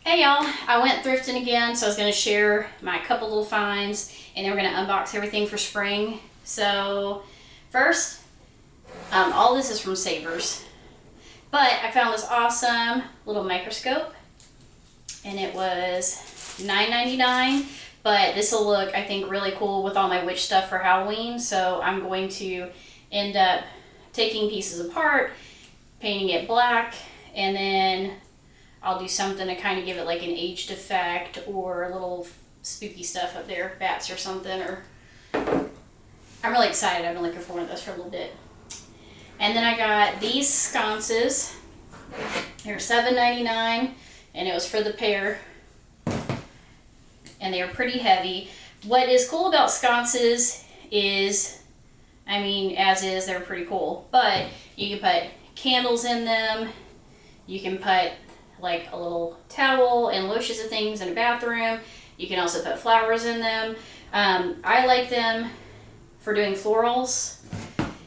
Hey y'all, I went thrifting again, so I was going to share my couple little finds, and then we're going to unbox everything for spring. So first, all this is from Savers, but I found this awesome little microscope, and it was $9.99, but this will look, I think, really cool with all my witch stuff for Halloween. So I'm going to end up taking pieces apart, painting it black, and then I'll do something to kind of give it like an aged effect or a little spooky stuff up there, bats or something. Or I'm really excited. I've been looking for one of those for a little bit. And then I got these sconces. They're $7.99, and it was for the pair. And they are pretty heavy. What is cool about sconces is, I mean, as is, they're pretty cool. But you can put candles in them. You can put like a little towel and lotions and things in a bathroom. You can also put flowers in them. I like them for doing florals,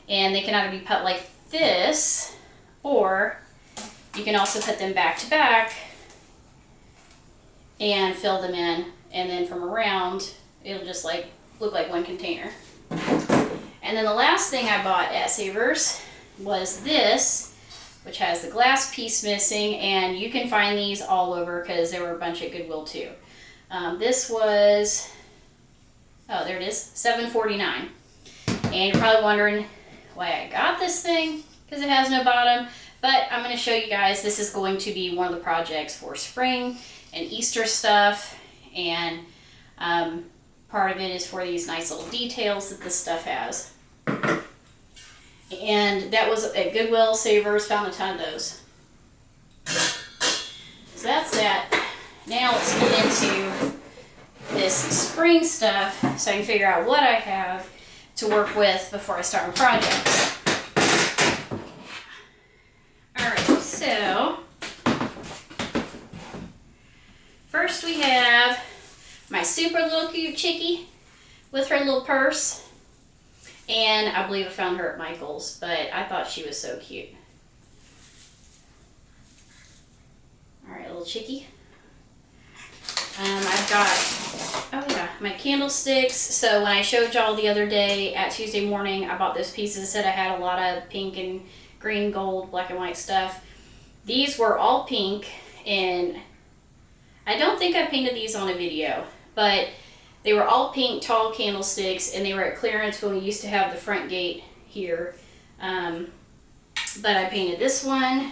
and they can either be put like this, or you can also put them back to back and fill them in, and then from around it'll just like look like one container. And then the last thing I bought at Savers was this, which has the glass piece missing, and you can find these all over because there were a bunch at Goodwill too. This was, oh, there it is, $7.49. And you're probably wondering why I got this thing, because it has no bottom. But I'm going to show you guys, this is going to be one of the projects for spring and Easter stuff, and part of it is for these nice little details that this stuff has. And that was at Goodwill. Savers, found a ton of those. So that's that. Now let's get into this spring stuff so I can figure out what I have to work with before I start my projects. Alright, so first we have my super little cute chickie with her little purse. And I believe I found her at Michael's, but I thought she was so cute. Alright, little chickie. I've got, oh yeah, my candlesticks. So when I showed y'all the other day at Tuesday morning, I bought those pieces. Said I had a lot of pink and green, gold, black and white stuff. These were all pink, and I don't think I painted these on a video, but they were all pink, tall candlesticks, and they were at clearance when we used to have the front gate here. But I painted this one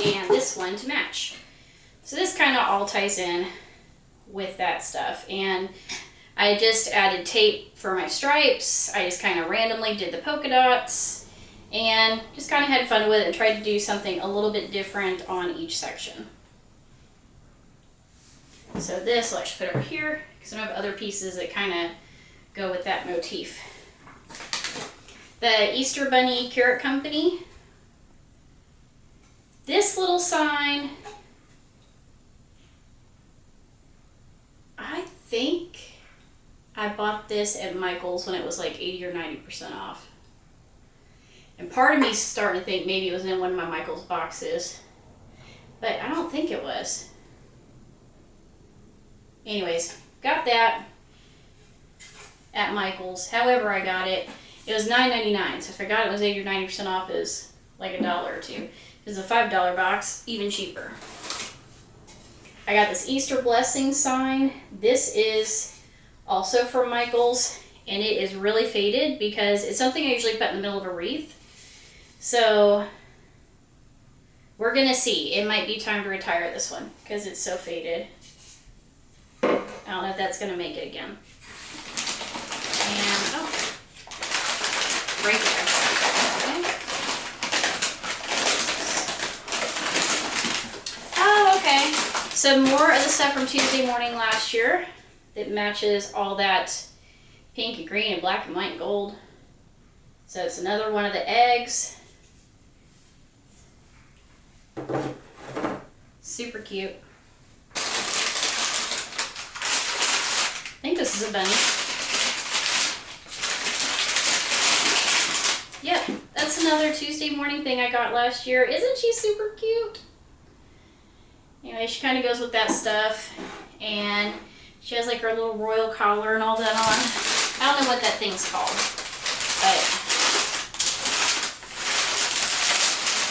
and this one to match. So this kind of all ties in with that stuff. And I just added tape for my stripes. I just kind of randomly did the polka dots and just kind of had fun with it and tried to do something a little bit different on each section. So this, let's put over here, because I have other pieces that kind of go with that motif. The Easter Bunny Carrot Company. This little sign, I think I bought this at Michael's when it was like 80 or 90% off. And part of me is starting to think maybe it was in one of my Michael's boxes, but I don't think it was. Anyways, got that at Michael's. However I got it, it was $9.99. So if I got it was 80 or 90% off, it was like $1 or $2. If it's a $5 box, even cheaper. I got this Easter blessing sign. This is also from Michael's, and it is really faded because it's something I usually put in the middle of a wreath. So we're gonna see. It might be time to retire this one because it's so faded. I don't know if that's going to make it again. And, oh, right there. Okay. Oh, okay. Some more of the stuff from Tuesday morning last year that matches all that pink and green and black and white and gold. So it's another one of the eggs. Super cute. I think this is a bunny. Yep, that's another Tuesday morning thing I got last year. Isn't she super cute? Anyway, she kind of goes with that stuff. And she has like her little royal collar and all that on. I don't know what that thing's called. But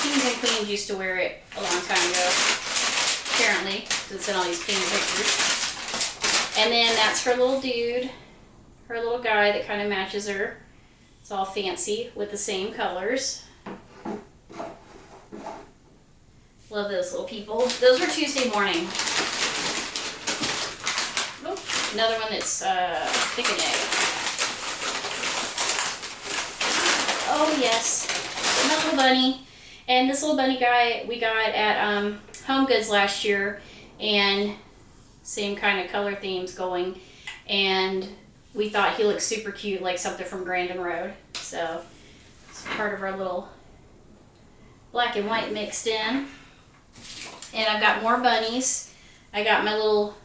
kings and queens used to wear it a long time ago. Apparently, because it's in all these painted pictures. And then that's her little dude. Her little guy that kind of matches her. It's all fancy with the same colors. Love those little people. Those were Tuesday morning. Oh, another one that's thick and egg. Oh yes, another little bunny. And this little bunny guy we got at Home Goods last year, and same kind of color themes going. And we thought he looked super cute, like something from Grandin Road. So it's part of our little black and white mixed in. And I've got more bunnies. I got my little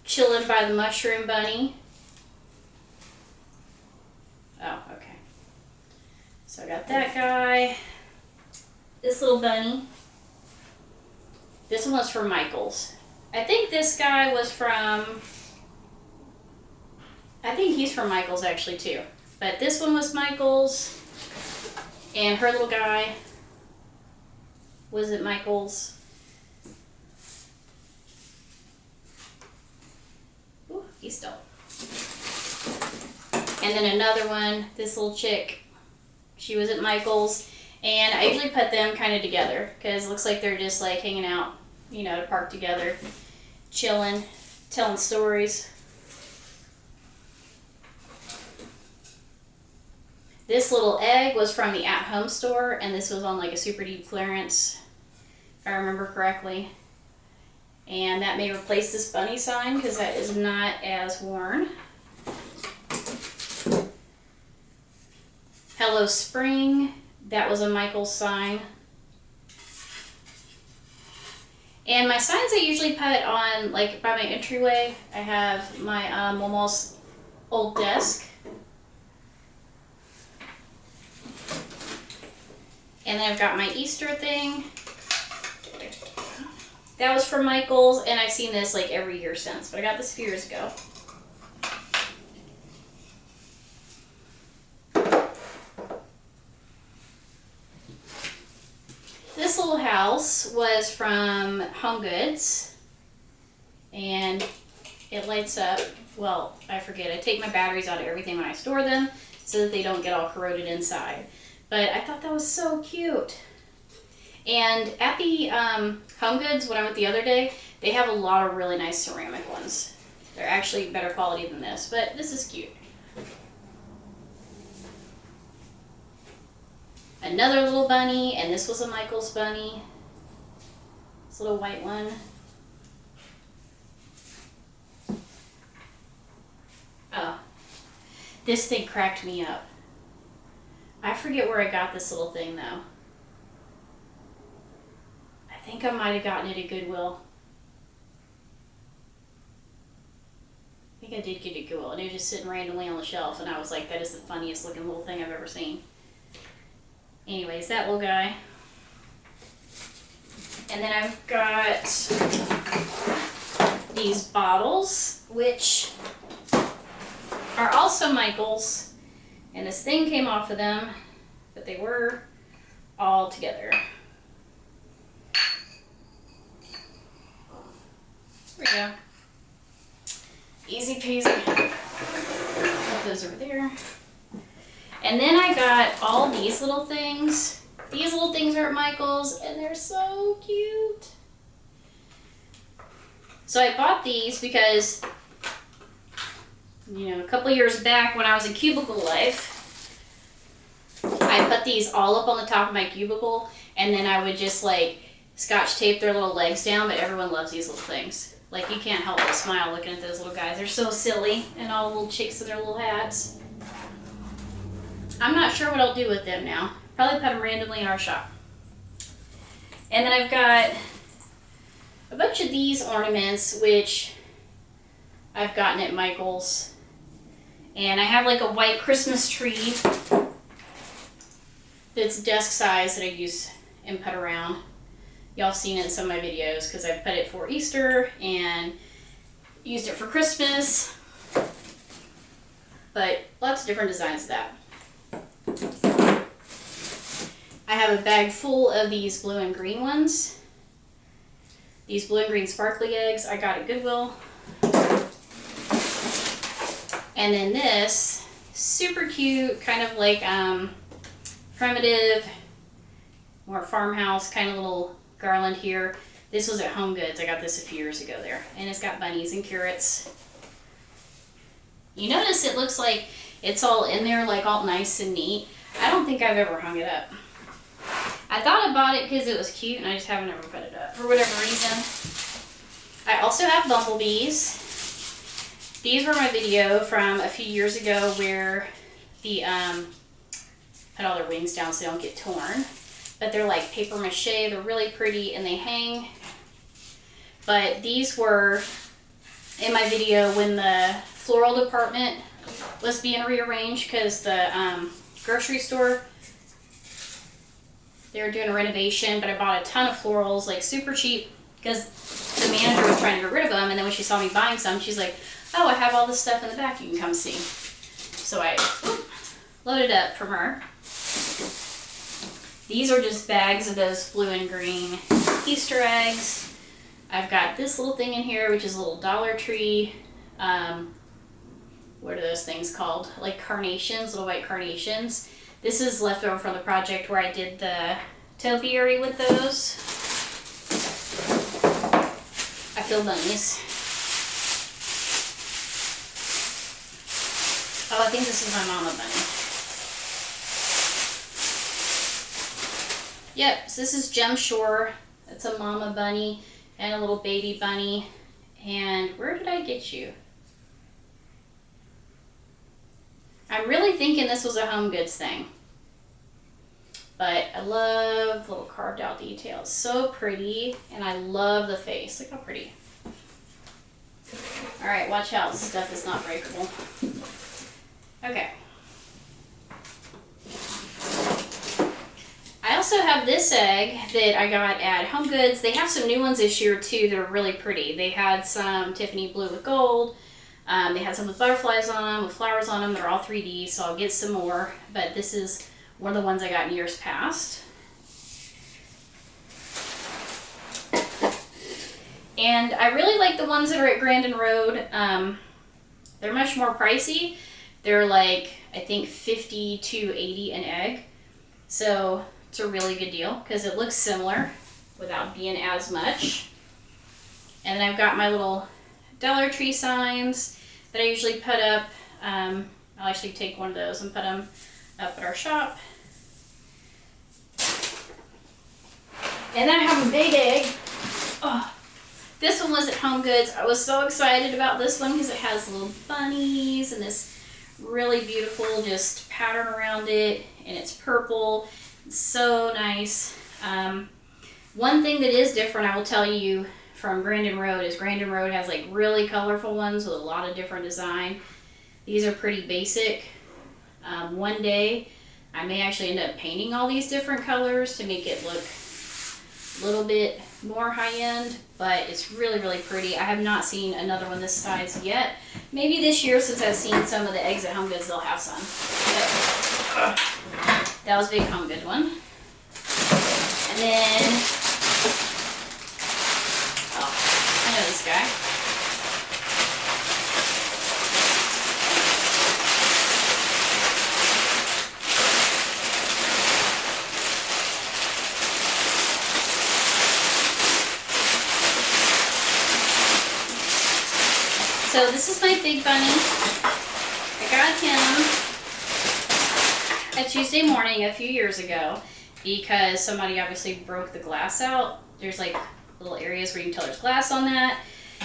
chillin' by the mushroom bunny. Oh, okay. So I got that guy. This little bunny. This one was from Michael's. I think this guy was from... I think he's from Michael's actually too. But this one was Michael's. And her little guy was at Michael's. Ooh, he's still. And then another one, this little chick, she was at Michael's. And I usually put them kind of together because it looks like they're just like hanging out, you know, at a park together, chilling, telling stories. This little egg was from the at-home store, and this was on like a super deep clearance, if I remember correctly. And that may replace this bunny sign because that is not as worn. Hello Spring, that was a Michael's sign. And my signs I usually put on like by my entryway. I have my Momo's old desk. And then I've got my Easter thing. That was from Michael's, and I've seen this like every year since, but I got this a few years ago. This little house was from Home Goods, and it lights up. Well, I forget. I take my batteries out of everything when I store them so that they don't get all corroded inside. But I thought that was so cute. And at the Home Goods, when I went the other day, they have a lot of really nice ceramic ones. They're actually better quality than this, but this is cute. Another little bunny, and this was a Michael's bunny. This little white one. Oh, this thing cracked me up. I forget where I got this little thing though. I think I might have gotten it at Goodwill. I think I did get it at Goodwill, and it was just sitting randomly on the shelf, and I was like, that is the funniest looking little thing I've ever seen. Anyways, that little guy. And then I've got these bottles, which are also Michael's. And this thing came off of them, but they were all together. There we go. Easy peasy. Put those over there. And then I got all these little things. These little things are at Michael's, and they're so cute. So I bought these because, you know, a couple years back when I was in cubicle life, I put these all up on the top of my cubicle, and then I would just like scotch tape their little legs down, but everyone loves these little things. Like, you can't help but smile looking at those little guys. They're so silly, and all the little chicks in their little hats. I'm not sure what I'll do with them now. Probably put them randomly in our shop. And then I've got a bunch of these ornaments, which I've gotten at Michael's. And I have like a white Christmas tree that's desk size that I use and put around. Y'all seen it in some of my videos because I put it for Easter and used it for Christmas. But lots of different designs of that. I have a bag full of these blue and green ones. These blue and green sparkly eggs I got at Goodwill. And then this super cute, kind of like primitive, more farmhouse kind of little garland here. This was at Home Goods. I got this a few years ago there. And it's got bunnies and carrots. You notice it looks like it's all in there, like all nice and neat. I don't think I've ever hung it up. I thought I bought it because it was cute and I just haven't ever put it up for whatever reason. I also have bumblebees. These were my video from a few years ago where the put all their wings down so they don't get torn. But they're like paper mache, they're really pretty and they hang. But these were in my video when the floral department was being rearranged because the grocery store, they were doing a renovation, but I bought a ton of florals, like super cheap, because the manager was trying to get rid of them, and then when she saw me buying some, she's like, oh, I have all this stuff in the back you can come see. So I loaded up from her. These are just bags of those blue and green Easter eggs. I've got this little thing in here, which is a little Dollar Tree, what are those things called? Like carnations, little white carnations. This is leftover from the project where I did the topiary with those. I feel bunnies. Oh, I think this is my mama bunny. Yep, so this is Gem Shore. It's a mama bunny and a little baby bunny. And where did I get you? I'm really thinking this was a Home Goods thing. But I love little carved out details. So pretty. And I love the face. Look how pretty. Alright, watch out. This stuff is not breakable. Okay. I also have this egg that I got at Home Goods. They have some new ones this year too that are really pretty. They had some Tiffany blue with gold. They had some with butterflies on them, with flowers on them. They're all 3D, so I'll get some more. But this is one of the ones I got in years past. And I really like the ones that are at Grandin Road. They're much more pricey. They're like, I think 50 to 80 an egg. So it's a really good deal because it looks similar without being as much. And then I've got my little Dollar Tree signs that I usually put up. I'll actually take one of those and put them up at our shop. And then I have a big egg. Oh, this one was at Home Goods. I was so excited about this one because it has little bunnies and this really beautiful just pattern around it, and it's purple. It's so nice. One thing that is different, I will tell you, from Grandin Road is Grandin Road has like really colorful ones with a lot of different design. These are pretty basic. One day I may actually end up painting all these different colors to make it look a little bit more high-end, but it's really, really pretty. I have not seen another one this size yet. Maybe this year, since I've seen some of the eggs at Home Goods, they'll have some. But, that was a big Home Goods one. And then, oh, I know this guy. So this is my big bunny. I got him at Tuesday morning a few years ago because somebody obviously broke the glass out. There's like little areas where you can tell there's glass on that.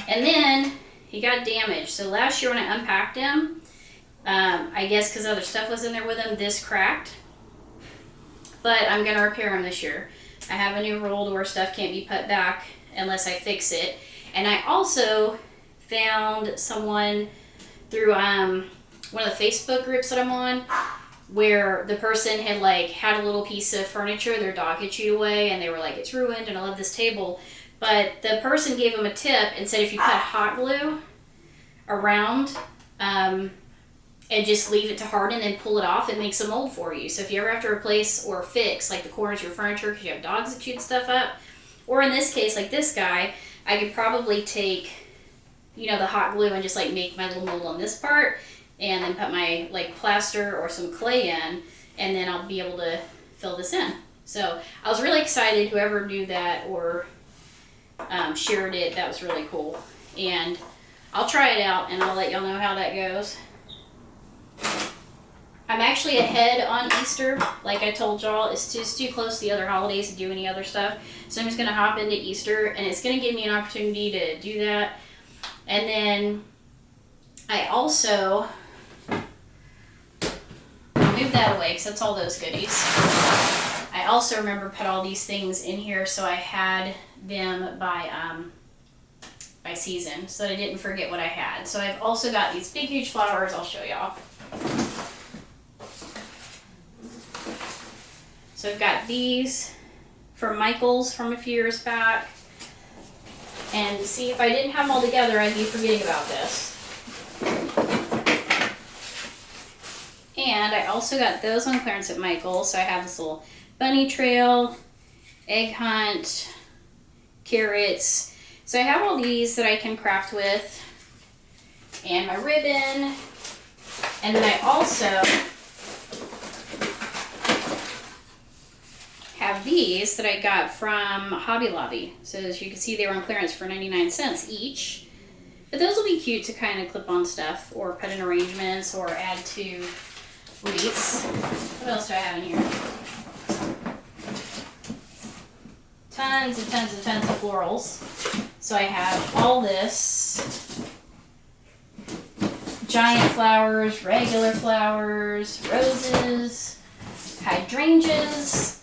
And then he got damaged. So last year when I unpacked him, I guess because other stuff was in there with him, this cracked. But I'm going to repair him this year. I have a new rule to where stuff can't be put back unless I fix it. And I also found someone through one of the Facebook groups that I'm on where the person had like had a little piece of furniture, their dog had chewed away, and they were like, it's ruined and I love this table. But the person gave them a tip and said if you put hot glue around and just leave it to harden and pull it off, it makes a mold for you. So if you ever have to replace or fix like the corners of your furniture because you have dogs that chewed stuff up, or in this case, like this guy, I could probably take, you know, the hot glue and just like make my little mold on this part and then put my like plaster or some clay in, and then I'll be able to fill this in. So I was really excited, whoever knew that or shared it, that was really cool. And I'll try it out and I'll let y'all know how that goes. I'm actually ahead on Easter, like I told y'all. It's just too close to the other holidays to do any other stuff. So I'm just going to hop into Easter, and it's going to give me an opportunity to do that. And then I also, I'll move that away because that's all those goodies. I also remember put all these things in here so I had them by season so that I didn't forget what I had. So I've also got these big huge flowers. I'll show y'all. So I've got these from Michael's from a few years back. And see, if I didn't have them all together, I'd be forgetting about this. And I also got those on clearance at Michael's. So I have this little bunny trail, egg hunt, carrots. So I have all these that I can craft with, and my ribbon. And then I also have these that I got from Hobby Lobby. So as you can see, they were on clearance for 99 cents each. But those will be cute to kind of clip on stuff or put in arrangements or add to wreaths. What else do I have in here? Tons and tons and tons of florals. So I have all this. Giant flowers, regular flowers, roses, hydrangeas,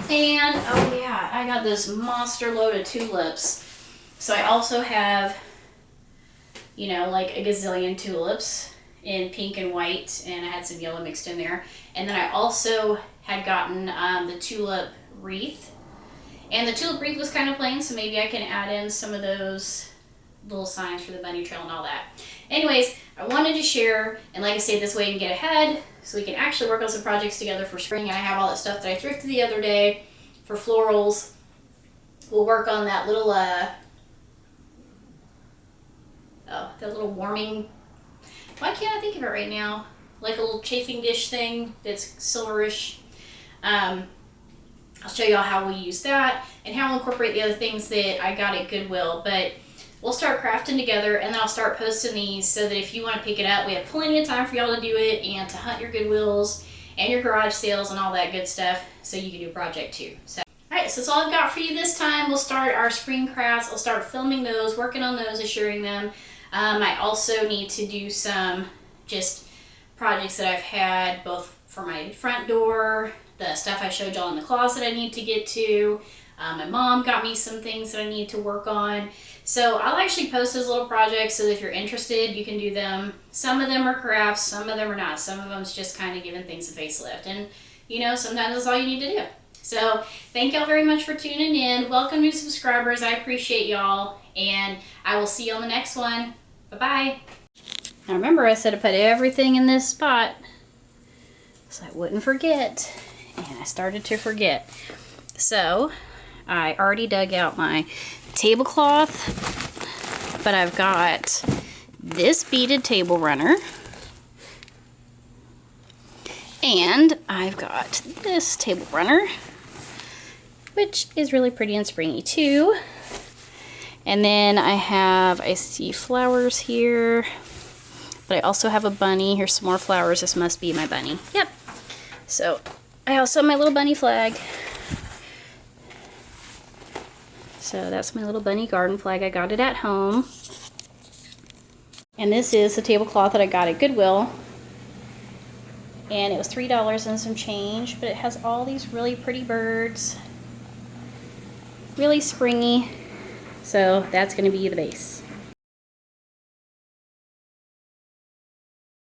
and oh yeah, I got this monster load of tulips. So I also have, you know, like a gazillion tulips in pink and white, and I had some yellow mixed in there. And then I also had gotten the tulip wreath. And the tulip wreath was kind of plain, so maybe I can add in some of those little signs for the bunny trail and all that. Anyways, I wanted to share, and like I said, this way you can get ahead, so we can actually work on some projects together for spring. And I have all that stuff that I thrifted the other day for florals. We'll work on that little, that little warming, why can't I think of it right now? Like a little chafing dish thing that's silverish. I'll show y'all how we use that and how we'll incorporate the other things that I got at Goodwill. But we'll start crafting together, and then I'll start posting these so that if you want to pick it up, we have plenty of time for y'all to do it and to hunt your Goodwills and your garage sales and all that good stuff, so you can do a project too. So, alright, so that's all I've got for you this time. We'll start our spring crafts. I'll start filming those, working on those, and sharing them. I also need to do some just projects that I've had, both for my front door, the stuff I showed y'all in the closet I need to get to. My mom got me some things that I need to work on. So I'll actually post those little projects so that if you're interested, you can do them. Some of them are crafts, some of them are not. Some of them's just kind of giving things a facelift. And, you know, sometimes that's all you need to do. So thank y'all very much for tuning in. Welcome new subscribers. I appreciate y'all. And I will see you on the next one. Bye-bye. Now remember, I said to put everything in this spot so I wouldn't forget. And I started to forget. So I already dug out my tablecloth, but I've got this beaded table runner, and I've got this table runner, which is really pretty and springy too. And then I see flowers here, but I also have a bunny. Here's some more flowers. This must be my bunny. Yep. So I also have my little bunny flag. So that's my little bunny garden flag. I got it at home. And this is the tablecloth that I got at Goodwill. And it was $3 and some change, but it has all these really pretty birds. Really springy. So that's going to be the base.